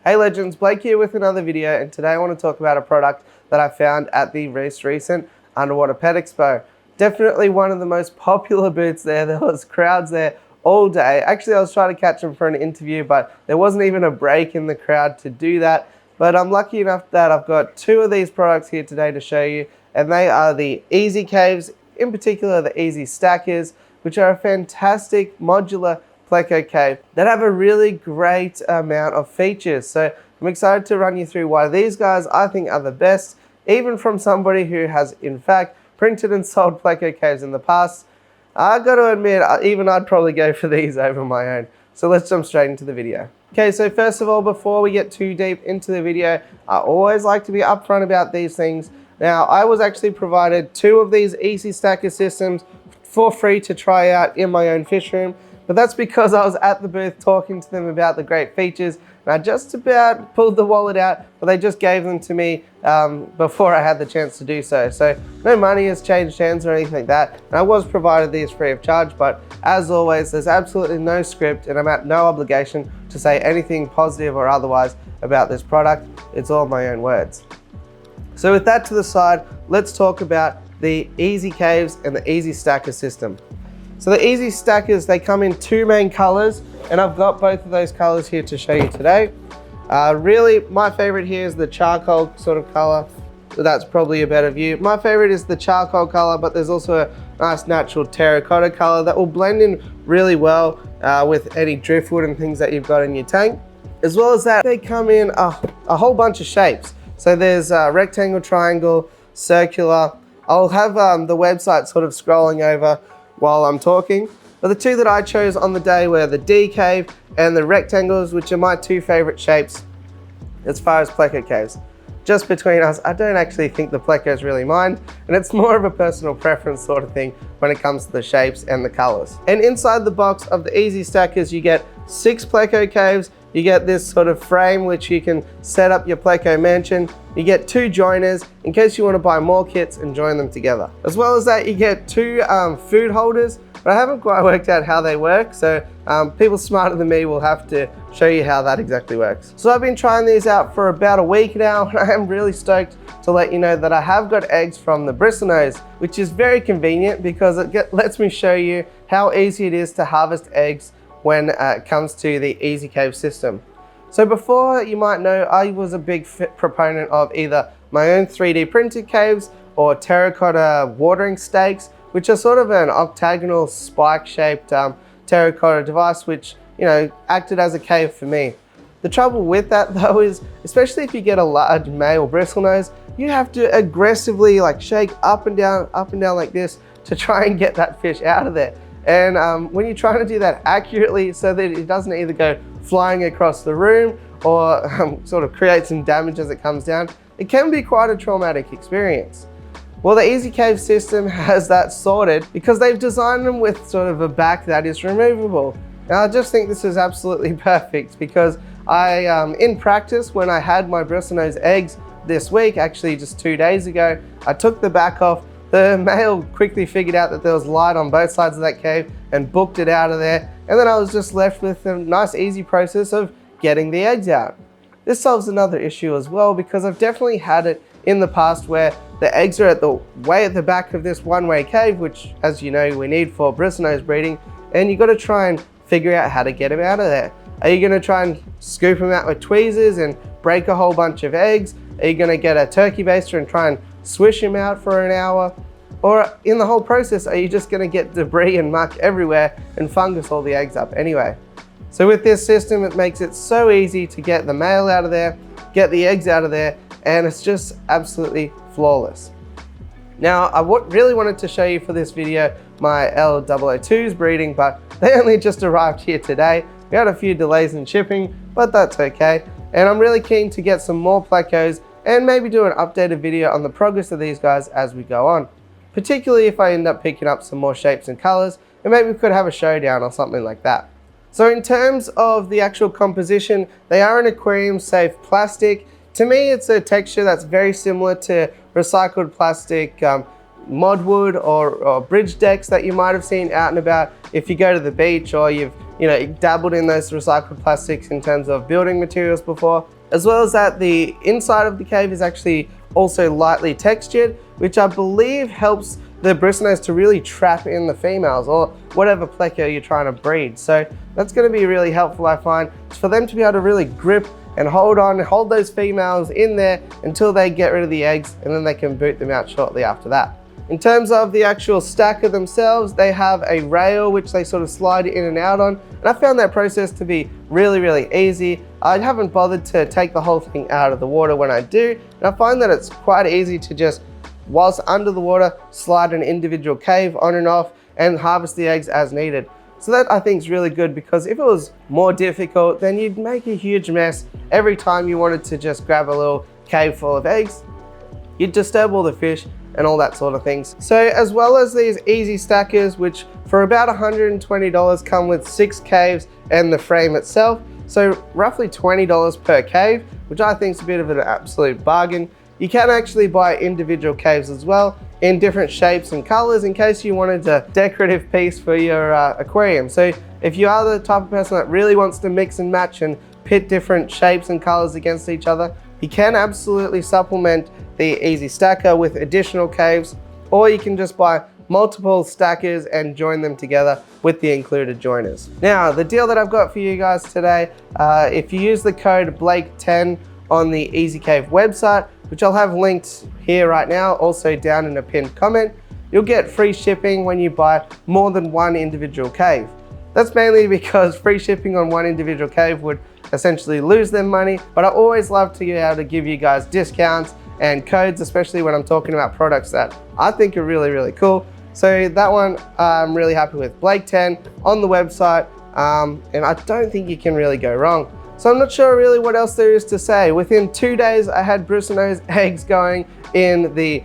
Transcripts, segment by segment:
Hey legends, Blake here with another video, and today I want to talk about a product that I found at the recent Underwater Pet Expo. Definitely one of the most popular booths there. There was crowds there all day. Actually, I was trying to catch them for an interview, but there wasn't even a break in the crowd to do that. But I'm lucky enough that I've got two of these products here today to show you, and they are the Ezy Caves, in particular the Ezy Stackers, which are a fantastic modular Pleco cave that have a really great amount of features. So I'm excited to run you through why these guys I think are the best, even from somebody who has in fact printed and sold Pleco caves in the past. I got to admit, even I'd probably go for these over my own. So let's jump straight into the video. Okay, so first of all, before we get too deep into the video, I always like to be upfront about these things. Now, I was actually provided two of these Ezy Stacker systems for free to try out in my own fish room. But that's because I was at the booth talking to them about the great features, and I just about pulled the wallet out, but they just gave them to me before I had the chance to do so. So no money has changed hands or anything like that, and I was provided these free of charge, but as always, there's absolutely no script, and I'm at no obligation to say anything positive or otherwise about this product. It's all my own words. So with that to the side, let's talk about the Ezy Caves and the Ezy Stacker system. So the Ezy Stackers, they come in two main colors, and I've got both of those colors here to show you today. Really, my favorite here is the charcoal sort of color. So that's probably a better view. My favorite is the charcoal color, but there's also a nice natural terracotta color that will blend in really well with any driftwood and things that you've got in your tank. As well as that, they come in a whole bunch of shapes. So there's rectangle, triangle, circular. I'll have the website sort of scrolling over while I'm talking. But the two that I chose on the day were the D cave and the rectangles, which are my two favorite shapes as far as Pleco caves. Just between us, I don't actually think the Plecos really mind, and it's more of a personal preference sort of thing when it comes to the shapes and the colors. And inside the box of the Ezy Stackers, you get 6 Pleco caves. You get this sort of frame which you can set up your Pleco mansion. You get 2 joiners in case you want to buy more kits and join them together. As well as that, you get 2 food holders, but I haven't quite worked out how they work, so people smarter than me will have to show you how that exactly works. So I've been trying these out for about a week now, and I am really stoked to let you know that I have got eggs from the bristlenose, which is very convenient because it lets me show you how easy it is to harvest eggs when it comes to the Ezy Cave system. So before, you might know, I was a big proponent of either my own 3D printed caves or terracotta watering stakes, which are sort of an octagonal spike shaped terracotta device, which, you know, acted as a cave for me. The trouble with that though is, especially if you get a large male bristlenose, you have to aggressively like shake up and down like this to try and get that fish out of there. And when you're trying to do that accurately so that it doesn't either go flying across the room or sort of create some damage as it comes down, it can be quite a traumatic experience. Well, the Ezy Cave system has that sorted because they've designed them with sort of a back that is removable. Now, I just think this is absolutely perfect because in practice, when I had my bristlenose eggs this week, actually just 2 days ago, I took the back off. The male quickly figured out that there was light on both sides of that cave and booked it out of there. And then I was just left with a nice easy process of getting the eggs out. This solves another issue as well, because I've definitely had it in the past where the eggs are way at the back of this one-way cave, which, as you know, we need for bristlenose breeding, and you've got to try and figure out how to get them out of there. Are you going to try and scoop them out with tweezers and break a whole bunch of eggs? Are you going to get a turkey baster and try and swish them out for an hour? Or in the whole process, are you just going to get debris and muck everywhere and fungus all the eggs up anyway? So with this system, it makes it so easy to get the male out of there, get the eggs out of there, and it's just absolutely flawless. Now, I really wanted to show you for this video my L002s breeding, but they only just arrived here today. We had a few delays in shipping, but that's okay. And I'm really keen to get some more Plecos and maybe do an updated video on the progress of these guys as we go on. Particularly if I end up picking up some more shapes and colors, and maybe we could have a showdown or something like that. So in terms of the actual composition, they are an aquarium safe plastic. To me, it's a texture that's very similar to recycled plastic modwood or bridge decks that you might have seen out and about if you go to the beach or you've dabbled in those recycled plastics in terms of building materials before, as well as that the inside of the cave is actually also lightly textured, which I believe helps the bristlenose to really trap in the females or whatever pleco you're trying to breed. So that's going to be really helpful, I find, for them to be able to really grip and hold those females in there until they get rid of the eggs, and then they can boot them out shortly after that. In terms of the actual stacker themselves, they have a rail which they sort of slide in and out on, and I found that process to be really easy. I haven't bothered to take the whole thing out of the water when I do, and I find that it's quite easy to just, whilst under the water, slide an individual cave on and off and harvest the eggs as needed. So that I think is really good, because if it was more difficult, then you'd make a huge mess every time you wanted to just grab a little cave full of eggs. You'd disturb all the fish and all that sort of things. So as well as these Ezy stackers, which for about $120 come with 6 caves and the frame itself, so roughly $20 per cave, which I think is a bit of an absolute bargain. You can actually buy individual caves as well in different shapes and colors in case you wanted a decorative piece for your aquarium. So if you are the type of person that really wants to mix and match and pit different shapes and colors against each other, you can absolutely supplement the Ezy stacker with additional caves, or you can just buy multiple stackers and join them together with the included joiners. Now, the deal that I've got for you guys today, if you use the code Blake10 on the Ezy Cave website, which I'll have linked here right now, also down in a pinned comment, you'll get free shipping when you buy more than one individual cave. That's mainly because free shipping on one individual cave would essentially lose them money, but I always love to be able to give you guys discounts and codes, especially when I'm talking about products that I think are really cool. So that one I'm really happy with. Blake10 on the website, and I don't think you can really go wrong. So I'm not sure really what else there is to say. Within 2 days, I had bristlenose eggs going in the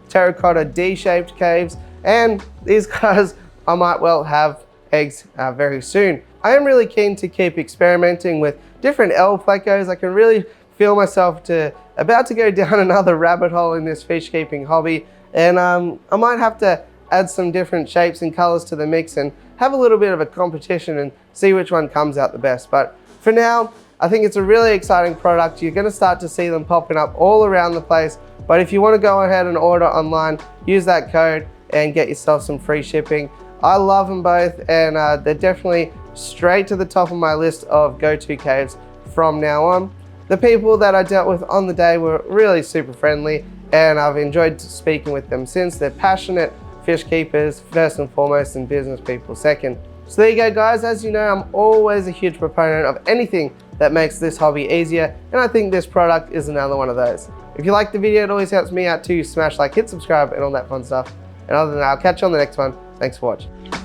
terracotta D-shaped caves, and these guys, I might well have eggs very soon. I am really keen to keep experimenting with different L plecos. I can really feel myself about to go down another rabbit hole in this fish keeping hobby, and I might have to add some different shapes and colors to the mix and have a little bit of a competition and see which one comes out the best. But for now, I think it's a really exciting product. You're going to start to see them popping up all around the place, but if you want to go ahead and order online, use that code and get yourself some free shipping. I love them both, and they're definitely straight to the top of my list of go-to caves from now on. The people that I dealt with on the day were really super friendly, and I've enjoyed speaking with them since. They're passionate fish keepers first and foremost, and business people second. So there you go, guys. As you know, I'm always a huge proponent of anything that makes this hobby easier, and I think this product is another one of those. If you liked the video, it always helps me out too. Smash like, hit subscribe, and all that fun stuff. And other than that, I'll catch you on the next one. Thanks for watching.